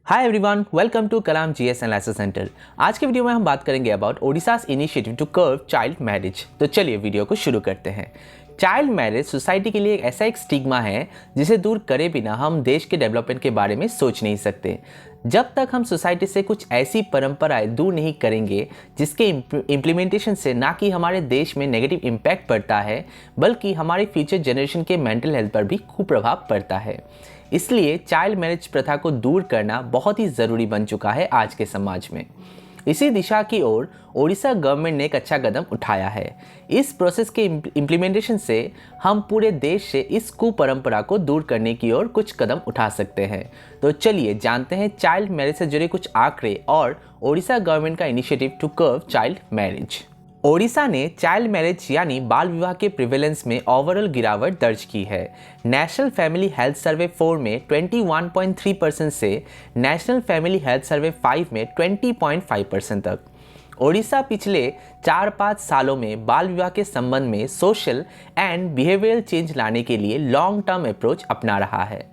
Hi everyone, welcome to Kalam GS analysis centre. आज के video में हम बात करेंगे about Odisha's initiative to curb child marriage. तो चलिए वीडियो को शुरू करते हैं। चाइल्ड मैरिज सोसाइटी के लिए एक ऐसा एक स्टिग्मा है जिसे दूर करे बिना हम देश के डेवलपमेंट के बारे में सोच नहीं सकते। जब तक हम सोसाइटी से कुछ ऐसी परंपराएं दूर नहीं करेंगे जिसके इम्प्लीमेंटेशन से ना कि हमारे देश में नेगेटिव इम्पैक्ट पड़ता है बल्कि हमारे फ्यूचर जनरेशन के मेंटल हेल्थ पर भी कुप्रभाव पड़ता है। इसलिए चाइल्ड मैरिज प्रथा को दूर करना बहुत ही ज़रूरी बन चुका है आज के समाज में। इसी दिशा की ओर ओडिशा गवर्नमेंट ने एक अच्छा कदम उठाया है। इस प्रोसेस के इम्प्लीमेंटेशन से हम पूरे देश से इस कुपरंपरा को दूर करने की ओर कुछ कदम उठा सकते हैं। तो चलिए जानते हैं चाइल्ड मैरिज से जुड़े कुछ आंकड़े और ओडिशा गवर्नमेंट का initiative to curb child marriage. Odisha ने चाइल्ड मैरिज यानी बाल विवाह के प्रिवेलेंस में ओवरऑल गिरावट दर्ज की है। नेशनल फैमिली हेल्थ सर्वे 4 में 21.3% से नेशनल फैमिली हेल्थ सर्वे 5 में 20.5% तक। ओडिशा पिछले 4-5 सालों में बाल विवाह के संबंध में सोशल एंड बिहेवियरल चेंज लाने के लिए लॉन्ग टर्म अप्रोच अपना रहा है।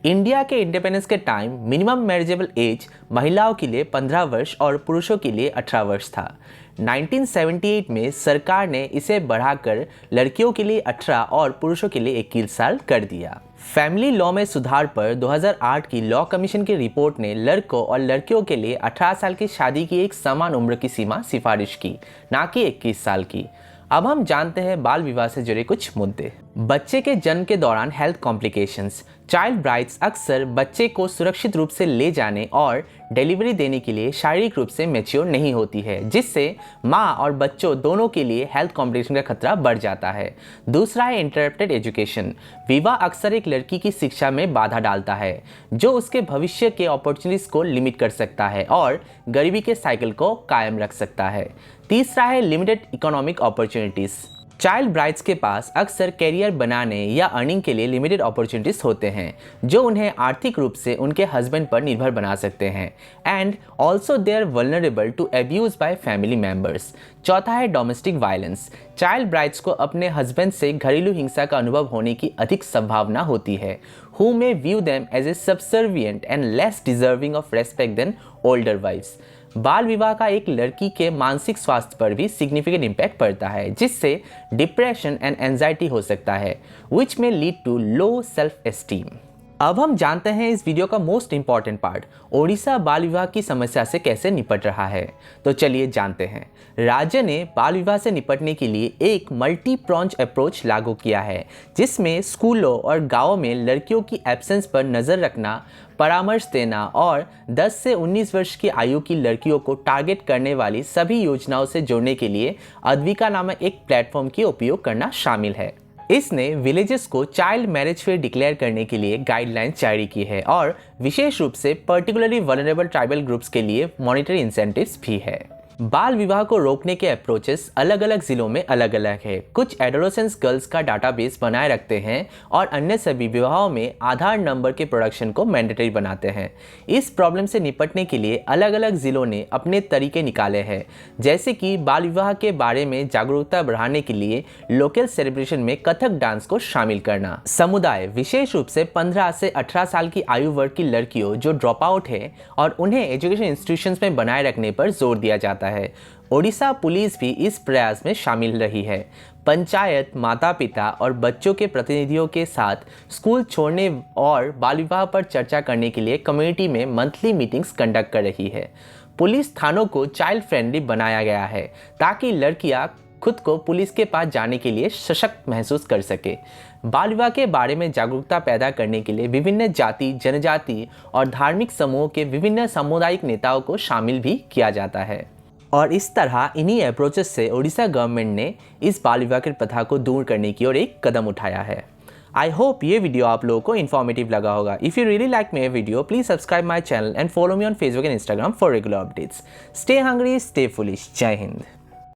इंडिया के इंडिपेंडेंस के टाइम मिनिमम मैरिजेबल एज महिलाओं के लिए 15 वर्ष और पुरुषों के लिए 18 वर्ष था। 1978 में सरकार ने इसे बढ़ाकर लड़कियों के लिए 18 और पुरुषों के लिए 21 साल कर दिया। फैमिली लॉ में सुधार पर 2008 की लॉ कमीशन की रिपोर्ट ने लड़कों और लड़कियों के लिए 18 साल की शादी की एक समान उम्र की सीमा सिफारिश की, ना कि 21 साल की। अब हम जानते हैं बाल विवाह से जुड़े कुछ मुद्दे। बच्चे के जन्म के दौरान हेल्थ कॉम्प्लिकेशंस। चाइल्ड ब्राइड्स अक्सर बच्चे को सुरक्षित रूप से ले जाने और डिलीवरी देने के लिए शारीरिक रूप से मैच्योर नहीं होती है, जिससे माँ और बच्चों दोनों के लिए हेल्थ कॉम्प्लिकेशन का खतरा बढ़ जाता है। दूसरा है इंटरप्टेड एजुकेशन। विवाह अक्सर एक लड़की की शिक्षा में बाधा डालता है, जो उसके भविष्य के अपॉर्चुनिटीज को लिमिट कर सकता है और गरीबी के साइकिल को कायम रख सकता है। तीसरा है limited economic opportunities. Child brides के पास अक्सर करियर बनाने या अर्निंग के लिए लिमिटेड अपॉर्चुनिटीज होते हैं, जो उन्हें आर्थिक रूप से उनके हस्बैंड पर निर्भर बना सकते हैं। And also they are vulnerable to abuse by family members. चौथा है डोमेस्टिक वायलेंस। चाइल्ड ब्राइड्स को अपने हस्बैंड से घरेलू हिंसा का अनुभव होने की अधिक संभावना होती है, who may view them as a subservient and less deserving of respect than older wives। बाल विवाह का एक लड़की के मानसिक स्वास्थ्य पर भी सिग्निफिकेंट इम्पैक्ट पड़ता है, जिससे डिप्रेशन एंड एंजाइटी हो सकता है, which may lead to low self esteem। अब हम जानते हैं इस वीडियो का मोस्ट इंपॉर्टेंट पार्ट, ओडिशा बाल विवाह की समस्या से कैसे निपट रहा है। तो चलिए जानते हैं। राज्य ने बाल विवाह से निपटने के लिए एक मल्टी प्रॉन्ज अप्रोच लागू किया है, जिसमें स्कूलों और गांवों में लड़कियों की एब्सेंस पर नज़र रखना, परामर्श देना और 10 से 19 वर्ष की आयु की लड़कियों को टारगेट करने वाली सभी योजनाओं से जोड़ने के लिए अद्विका नामक एक प्लेटफॉर्म की उपयोग करना शामिल है। इसने विलेजेस को चाइल्ड मैरिज फ्री डिक्लेयर करने के लिए गाइडलाइंस जारी की है और विशेष रूप से पर्टिकुलरली वल्नरेबल ट्राइबल ग्रुप्स के लिए मॉनिटरी इंसेंटिव्स भी है। बाल विवाह को रोकने के अप्रोचेस अलग अलग जिलों में अलग अलग है। कुछ एडोलेसेंस गर्ल्स का डाटाबेस बनाए रखते हैं और अन्य सभी विवाहों में आधार नंबर के प्रोडक्शन को मैंडेटरी बनाते हैं। इस प्रॉब्लम से निपटने के लिए अलग अलग जिलों ने अपने तरीके निकाले हैं, जैसे कि बाल विवाह के बारे में जागरूकता बढ़ाने के लिए लोकल सेलिब्रेशन में कथक डांस को शामिल करना, समुदाय विशेष रूप से 15 से 18 साल की आयु वर्ग की लड़कियों जो ड्रॉप आउट है और उन्हें एजुकेशन इंस्टीट्यूशंस में बनाए रखने पर जोर दिया जाता है। ओडिशा पुलिस भी इस प्रयास में शामिल रही है। पंचायत माता पिता और बच्चों के प्रतिनिधियों के साथ स्कूल छोड़ने और बाल विवाह पर चर्चा करने के लिए कम्युनिटी में मंथली मीटिंग्स कंडक्ट कर रही है। पुलिस थानों को चाइल्ड फ्रेंडली बनाया गया है ताकि लड़कियां खुद को पुलिस के पास जाने के लिए सशक्त महसूस कर सके। बाल विवाह के बारे में जागरूकता पैदा करने के लिए विभिन्न जाति, जनजाति और धार्मिक समूहों के विभिन्न सामुदायिक नेताओं को शामिल भी किया जाता है। और इस तरह इन्हीं अप्रोचेस से ओडिशा गवर्नमेंट ने इस बाल विवाह की प्रथा को दूर करने की ओर एक कदम उठाया है। आई होप ये वीडियो आप लोगों को इन्फॉर्मेटिव लगा होगा। If you really like my video, please subscribe my channel and follow me on Facebook and Instagram for regular updates. Stay hungry, stay foolish. जय हिंद।